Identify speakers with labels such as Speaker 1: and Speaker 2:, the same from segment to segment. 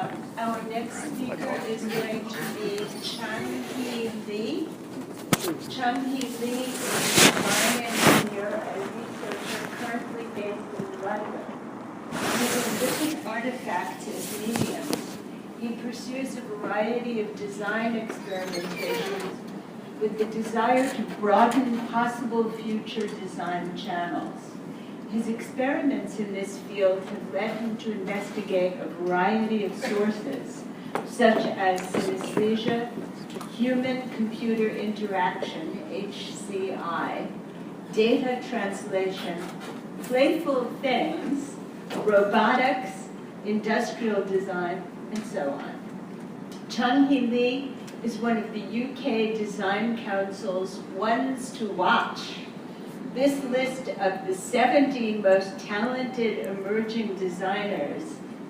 Speaker 1: Our next speaker is going to be Chang Hee. Chang Hee is a design engineer and researcher currently based in London. With artifacts as mediums, he pursues a variety of design experimentations with the desire to broaden possible future design channels. His experiments in this field have led him to investigate a variety of sources, such as synesthesia, human-computer interaction, HCI, data translation, playful things, robotics, industrial design, and so on. Chang Hee Lee is one of the UK Design Council's ones to watch. This list of the 70 most talented emerging designers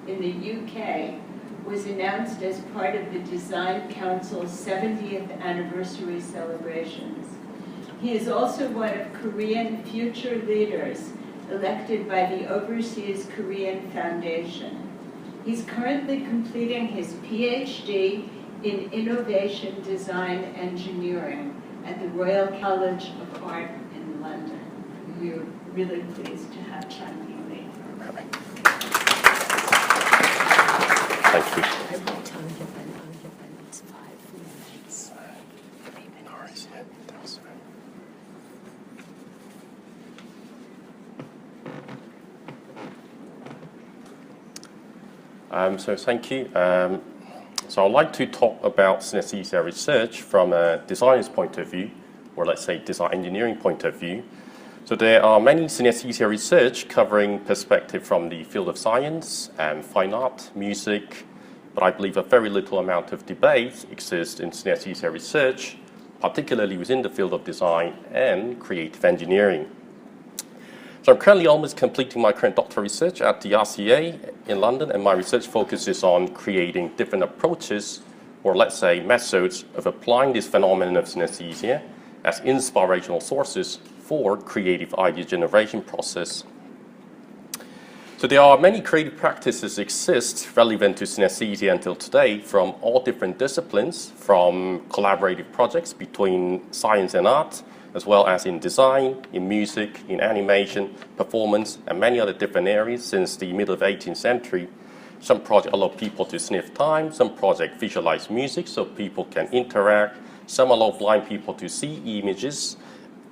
Speaker 1: in the UK was announced as part of the Design Council's 70th anniversary celebrations. He is also one of Korean future leaders elected by the Overseas Korean Foundation. He's currently completing his PhD in Innovation Design Engineering at the Royal College of Art in London. We're really pleased to have Chang Hee Lee.
Speaker 2: Thank you.
Speaker 1: It's 5 minutes. 3 minutes.
Speaker 2: So thank you. So I'd like to talk about synesthesia research from a designer's point of view, or let's say design engineering point of view. So there are many synesthesia research covering perspective from the field of science and fine art, music, but I believe a very little amount of debate exists in synesthesia research, particularly within the field of design and creative engineering. So I'm currently almost completing my current doctoral research at the ASA in London, and my research focuses on creating different approaches, or let's say methods, of applying this phenomenon of synesthesia as inspirational sources for creative idea generation process. So there are many creative practices exist relevant to synesthesia until today from all different disciplines, from collaborative projects between science and art, as well as in design, in music, in animation, performance, and many other different areas since the middle of the 18th century. Some projects allow people to sniff time, some projects visualize music so people can interact, some allow blind people to see images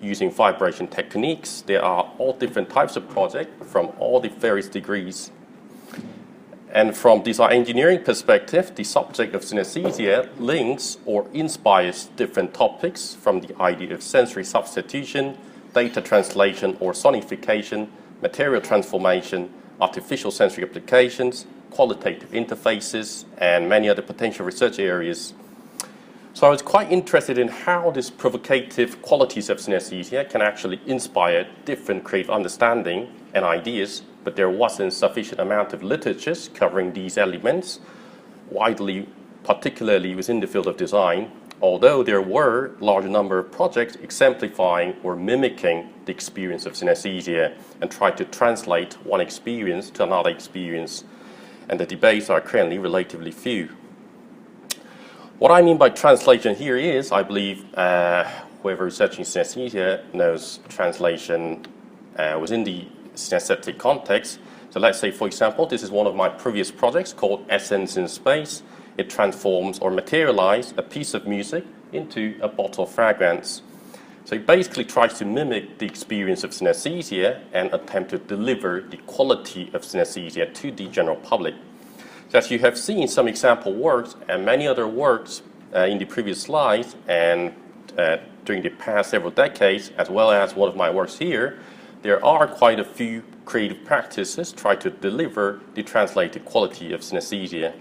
Speaker 2: using vibration techniques. There are all different types of projects from all the various degrees. And from design engineering perspective, the subject of synesthesia links or inspires different topics from the idea of sensory substitution, data translation or sonification, material transformation, artificial sensory applications, qualitative interfaces, and many other potential research areas. So I was quite interested in how these provocative qualities of synesthesia can actually inspire different creative understanding and ideas, but there wasn't sufficient amount of literature covering these elements widely, particularly within the field of design, although there were a large number of projects exemplifying or mimicking the experience of synesthesia and try to translate one experience to another experience, and the debates are currently relatively few. What I mean by translation here is, I believe whoever is researching synesthesia knows translation within the synesthetic context. So let's say, for example, this is one of my previous projects called Essence in Space. It transforms or materializes a piece of music into a bottle of fragrance. So it basically tries to mimic the experience of synesthesia and attempt to deliver the quality of synesthesia to the general public. So as you have seen some example works and many other works in the previous slides and during the past several decades, as well as one of my works here, there are quite a few creative practices try to deliver the translated quality of synesthesia.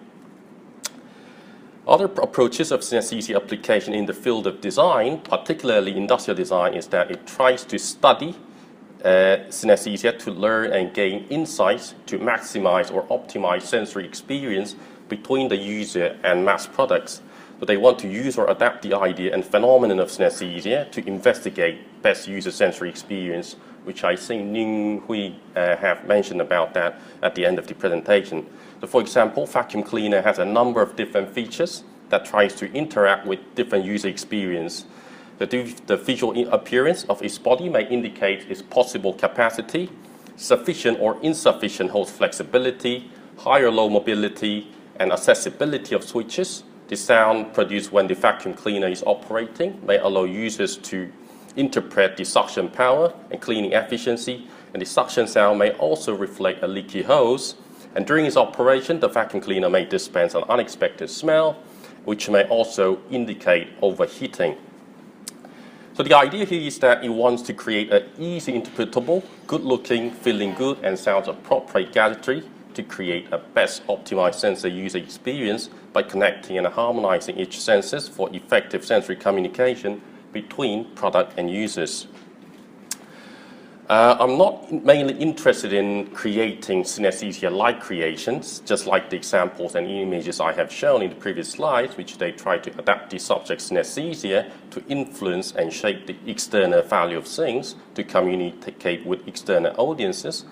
Speaker 2: Other approaches of synesthesia application in the field of design, particularly industrial design, is that it tries to study synesthesia to learn and gain insights to maximize or optimize sensory experience between the user and mass products. So they want to use or adapt the idea and phenomenon of synesthesia to investigate best user sensory experience, which I think Ning Hui have mentioned about that at the end of the presentation. So for example, vacuum cleaner has a number of different features that tries to interact with different user experience. The visual appearance of its body may indicate its possible capacity, sufficient or insufficient host flexibility, high or low mobility, and accessibility of switches. The sound produced when the vacuum cleaner is operating may allow users to interpret the suction power and cleaning efficiency, and the suction sound may also reflect a leaky hose. And during its operation, the vacuum cleaner may dispense an unexpected smell, which may also indicate overheating. So the idea here is that it wants to create an easy interpretable, good-looking, feeling good, and sounds appropriate gadgetry to create a best optimized sensor user experience by connecting and harmonizing each sensors for effective sensory communication between product and users. I'm not mainly interested in creating synesthesia-like creations, just like the examples and images I have shown in the previous slides, which they try to adapt the subject's synesthesia to influence and shape the external value of things to communicate with external audiences.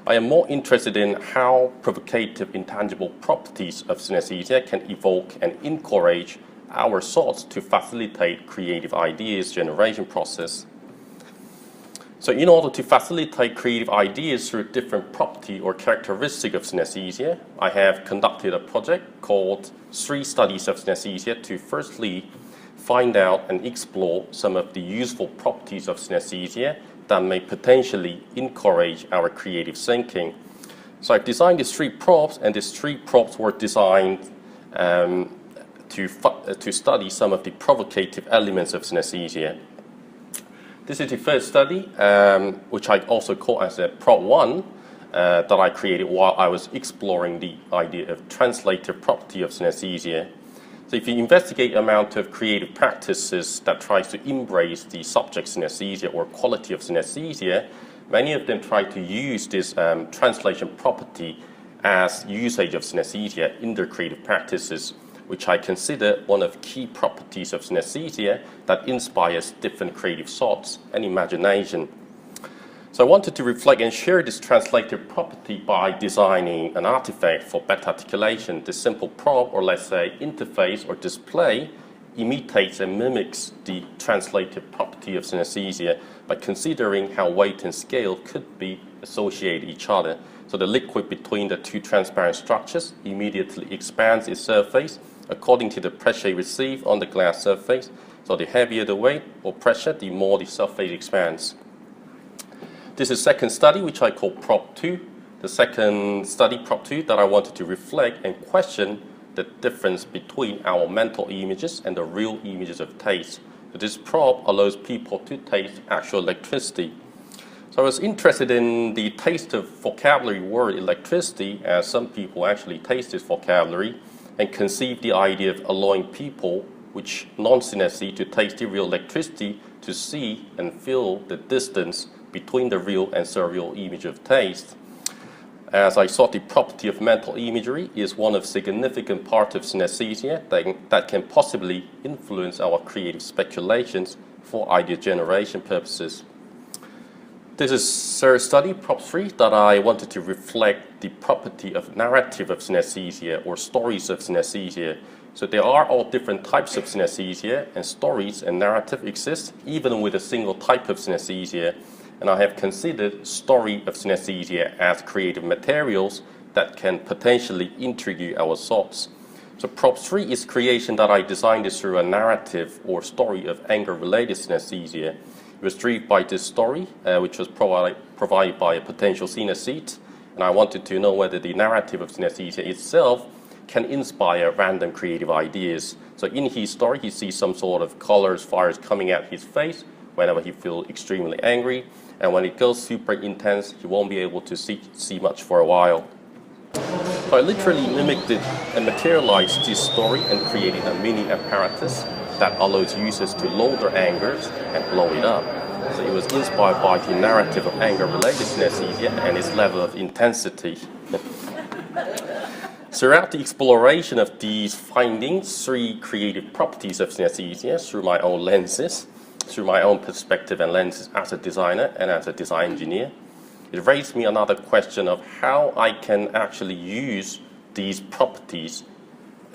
Speaker 2: I am more interested in how provocative intangible properties of synesthesia can evoke and encourage our thoughts to facilitate creative ideas generation process. So in order to facilitate creative ideas through different property or characteristic of synesthesia, I have conducted a project called 3 Studies of Synesthesia to firstly find out and explore some of the useful properties of synesthesia that may potentially encourage our creative thinking. So I've designed these 3 props, and these 3 props were designed to study some of the provocative elements of synesthesia. This is the first study, which I also call as a prop 1, that I created while I was exploring the idea of translative property of synesthesia. So if you investigate the amount of creative practices that tries to embrace the subject synesthesia or quality of synesthesia, many of them try to use this translation property as usage of synesthesia in their creative practices, which I consider one of key properties of synesthesia that inspires different creative thoughts and imagination. So I wanted to reflect and share this translative property by designing an artifact for better articulation. This simple prop, or let's say interface or display, imitates and mimics the translative property of synesthesia by considering how weight and scale could be associated with each other. So the liquid between the 2 transparent structures immediately expands its surface according to the pressure received on the glass surface. So the heavier the weight or pressure, the more the surface expands. This is the second study, which I call prop 2. The second study, prop 2, that I wanted to reflect and question the difference between our mental images and the real images of taste. So this prop allows people to taste actual electricity. So I was interested in the taste of vocabulary word electricity, as some people actually taste this vocabulary, and conceived the idea of allowing people which non-synesthete to taste the real electricity to see and feel the distance between the real and surreal image of taste. As I thought the property of mental imagery is one of significant part of synesthesia that can possibly influence our creative speculations for idea generation purposes. This is third study, prop 3, that I wanted to reflect the property of narrative of synesthesia or stories of synesthesia. So there are all different types of synesthesia, and stories and narrative exist even with a single type of synesthesia. And I have considered story of synesthesia as creative materials that can potentially intrigue our thoughts. So prop 3 is creation that I designed this through a narrative or story of anger-related synesthesia. It was driven by this story, which was provided by a potential synesthete, and I wanted to know whether the narrative of synesthesia itself can inspire random creative ideas. So in his story, he sees some sort of colors, fires coming at his face whenever he feels extremely angry, and when it goes super intense, he won't be able to see much for a while. So I literally mimicked it and materialized this story and created a mini apparatus that allows users to load their angers and blow it up. So it was inspired by the narrative of anger-related synesthesia and its level of intensity. Throughout the exploration of these findings, 3 creative properties of synesthesia through my own lenses, through my own perspective and lenses as a designer and as a design engineer, it raised me another question of how I can actually use these properties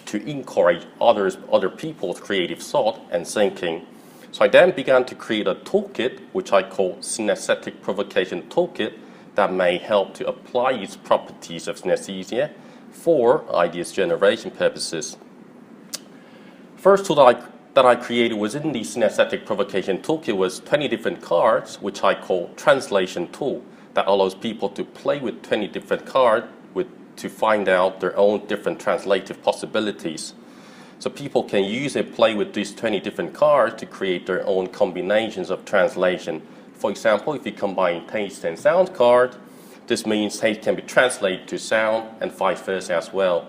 Speaker 2: to encourage other people's creative thought and thinking. So I then began to create a toolkit, which I call Synaesthetic Provocation Toolkit, that may help to apply its properties of synesthesia for ideas generation purposes. First tool that I created within the Synaesthetic Provocation Toolkit was 20 different cards, which I call Translation Tool, that allows people to play with 20 different cards to find out their own different translative possibilities. So people can use and play with these 20 different cards to create their own combinations of translation. For example, if you combine taste and sound card, this means taste can be translated to sound and vice versa as well.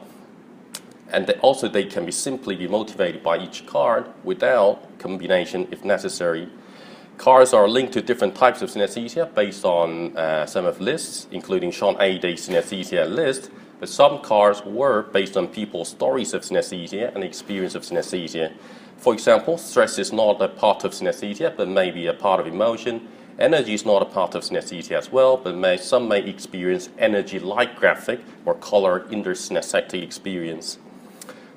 Speaker 2: And they can be simply be motivated by each card without combination if necessary. Cards are linked to different types of synesthesia based on some of lists, including Chang Hee's synesthesia list, but some cards were based on people's stories of synesthesia and experience of synesthesia. For example, stress is not a part of synesthesia, but may be a part of emotion. Energy is not a part of synesthesia as well, but some may experience energy-like graphic or color in their synesthetic experience.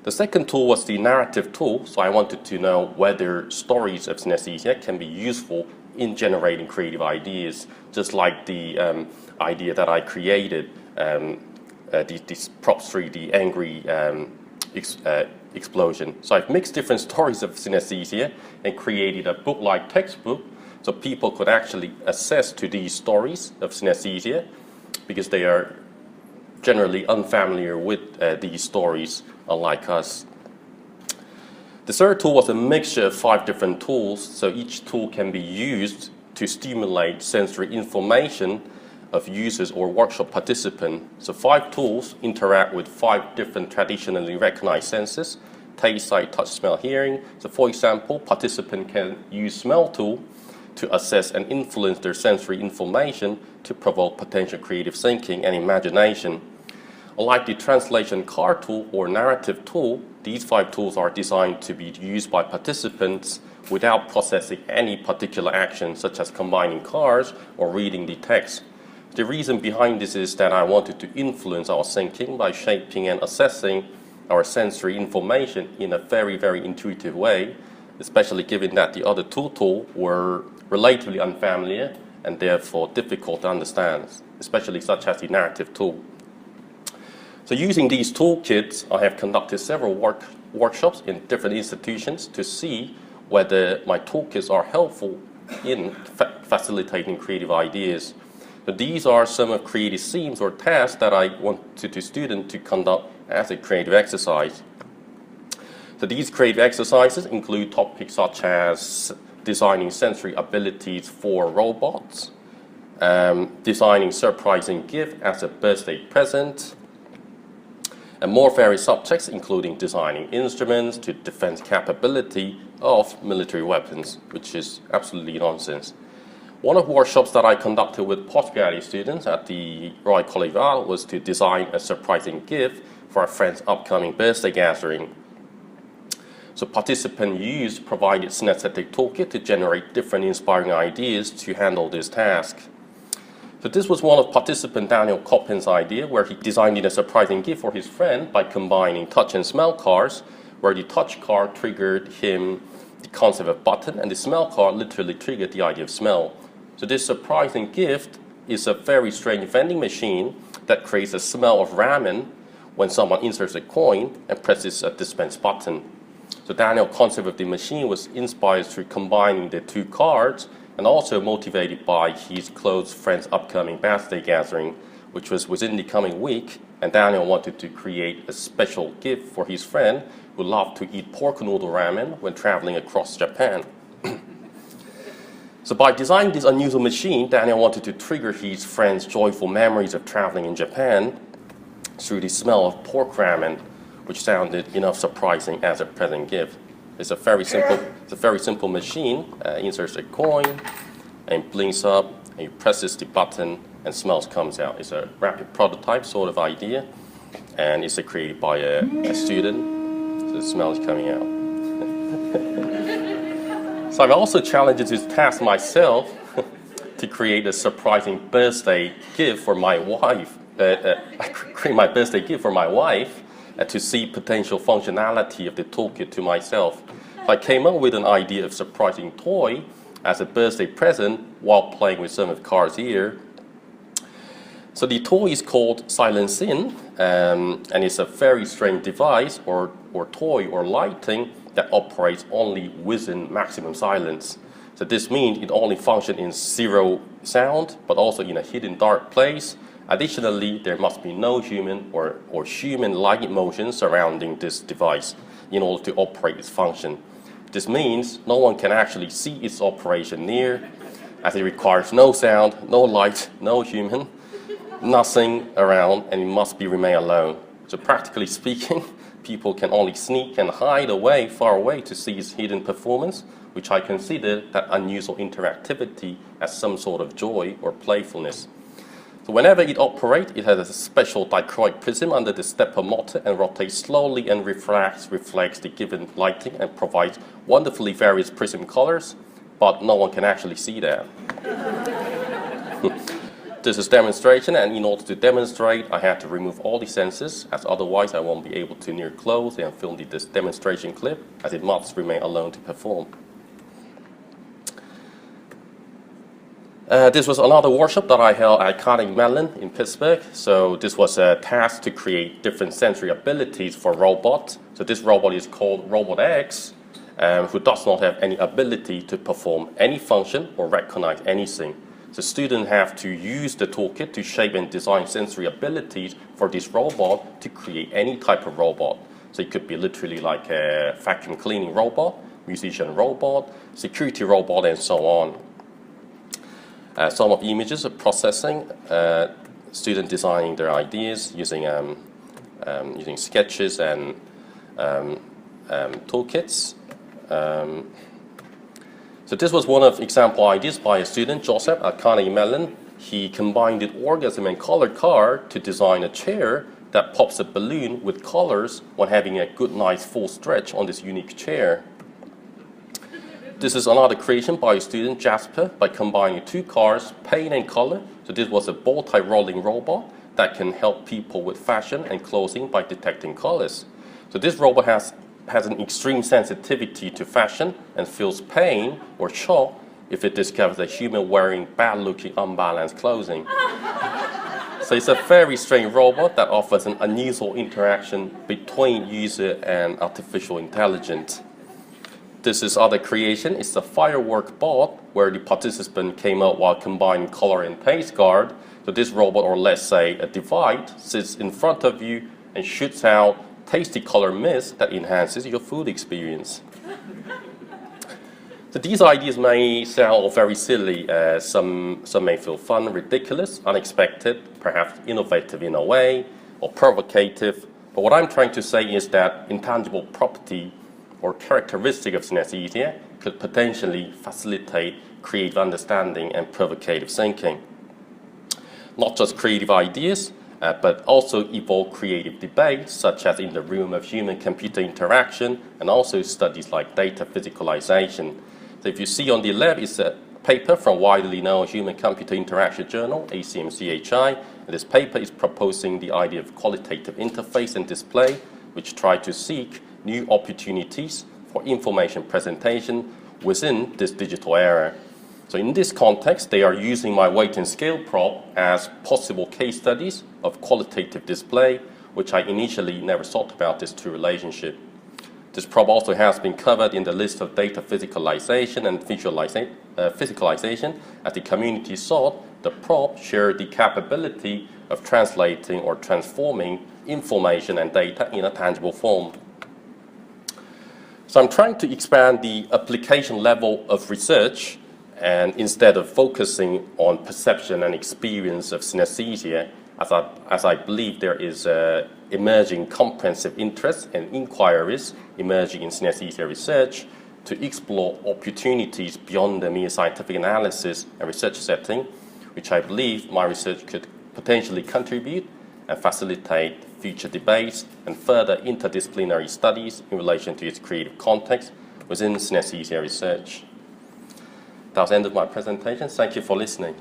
Speaker 2: The second tool was the narrative tool, so I wanted to know whether stories of synesthesia can be useful in generating creative ideas, just like the idea that I created, this Prop 3, the angry explosion. So I've mixed different stories of synesthesia and created a book-like textbook so people could actually access to these stories of synesthesia because they are generally unfamiliar with these stories, unlike us. The third tool was a mixture of 5 different tools, so each tool can be used to stimulate sensory information of users or workshop participants. So 5 tools interact with 5 different traditionally recognized senses: taste, sight, touch, smell, hearing. So for example, participants can use smell tool to assess and influence their sensory information to provoke potential creative thinking and imagination. Unlike the translation card tool or narrative tool, these 5 tools are designed to be used by participants without processing any particular action, such as combining cards or reading the text. The reason behind this is that I wanted to influence our thinking by shaping and assessing our sensory information in a very, very intuitive way, especially given that the other 2 tools were relatively unfamiliar and therefore difficult to understand, especially such as the narrative tool. So using these toolkits, I have conducted several workshops in different institutions to see whether my toolkits are helpful in facilitating creative ideas. So these are some of creative themes or tasks that I wanted the student to conduct as a creative exercise. So these creative exercises include topics such as designing sensory abilities for robots, designing surprising gift as a birthday present, and more various subjects including designing instruments to defense capability of military weapons, which is absolutely nonsense. One of the workshops that I conducted with postgraduate students at the Royal College of Art was to design a surprising gift for a friend's upcoming birthday gathering. So participants used provided synesthetic toolkit to generate different inspiring ideas to handle this task. So this was one of participant Daniel Coppin's idea, where he designed a surprising gift for his friend by combining touch and smell cards, where the touch card triggered him the concept of button, and the smell card literally triggered the idea of smell. So this surprising gift is a very strange vending machine that creates a smell of ramen when someone inserts a coin and presses a dispense button. So Daniel's concept of the machine was inspired through combining the 2 cards and also motivated by his close friend's upcoming birthday gathering, which was within the coming week, and Daniel wanted to create a special gift for his friend who loved to eat pork noodle ramen when traveling across Japan. So by designing this unusual machine, Daniel wanted to trigger his friend's joyful memories of traveling in Japan through the smell of pork ramen, which sounded enough surprising as a present gift. It's a very simple machine. Inserts a coin and blinks up, and you presses the button and smells comes out. It's a rapid prototype sort of idea, and it's created by a student, so the smell is coming out. So I've also challenged this task myself to create a surprising birthday gift for my wife. create my birthday gift for my wife to see potential functionality of the toolkit to myself. So I came up with an idea of surprising toy as a birthday present while playing with some of the cards here. So the toy is called Silence In, and it's a very strange device or toy or lighting that operates only within maximum silence. So this means it only functions in zero sound, but also in a hidden dark place. Additionally, there must be no human or human-like emotion surrounding this device in order to operate its function. This means no one can actually see its operation near, as it requires no sound, no light, no human, nothing around, and it must remain alone. So practically speaking, people can only sneak and hide away, far away, to see its hidden performance, which I consider that unusual interactivity as some sort of joy or playfulness. So whenever it operates, it has a special dichroic prism under the stepper motor and rotates slowly and reflects the given lighting and provides wonderfully various prism colors, but no one can actually see that. This is demonstration, and in order to demonstrate, I had to remove all the sensors, as otherwise I won't be able to near close and film this demonstration clip, as it must remain alone to perform. This was another workshop that I held at Carnegie Mellon in Pittsburgh. So this was a task to create different sensory abilities for robots. So this robot is called Robot X, who does not have any ability to perform any function or recognize anything. So students have to use the toolkit to shape and design sensory abilities for this robot to create any type of robot. So it could be literally like a vacuum cleaning robot, musician robot, security robot, and so on. Some of the images are processing, students designing their ideas using sketches and toolkits. So this was one of example ideas by a student, Joseph, at Carnegie Mellon. He combined the orgasm and color card to design a chair that pops a balloon with colors when having a good night's full stretch on this unique chair. This is another creation by a student, Jasper, by combining two cards, paint and color. So this was a bow-tie rolling robot that can help people with fashion and clothing by detecting colors. So this robot has an extreme sensitivity to fashion and feels pain or shock if it discovers a human wearing bad-looking, unbalanced clothing. So it's a very strange robot that offers an unusual interaction between user and artificial intelligence. This is other creation. It's a firework bot where the participant came out while combining color and paste card. So this robot, or let's say a device, sits in front of you and shoots out tasty color mist that enhances your food experience. So these ideas may sound very silly. Some may feel fun, ridiculous, unexpected, perhaps innovative in a way, or provocative. But what I'm trying to say is that intangible property or characteristic of synesthesia could potentially facilitate creative understanding and provocative thinking. Not just creative ideas, but also evolve creative debates, such as in the realm of human-computer interaction, and also studies like data physicalization. So if you see on the left, it's a paper from widely known Human-Computer Interaction Journal, ACMCHI, and this paper is proposing the idea of qualitative interface and display, which try to seek new opportunities for information presentation within this digital era. So in this context, they are using my weight and scale prop as possible case studies of qualitative display, which I initially never thought about this two relationship. This prop also has been covered in the list of data physicalization and physicalization, as the community thought the prop shared the capability of translating or transforming information and data in a tangible form. So I'm trying to expand the application level of research, and instead of focusing on perception and experience of synesthesia, as I believe there is emerging comprehensive interest and inquiries emerging in synesthesia research to explore opportunities beyond the mere scientific analysis and research setting, which I believe my research could potentially contribute and facilitate future debates and further interdisciplinary studies in relation to its creative context within synesthesia research. That's the end of my presentation. Thank you for listening.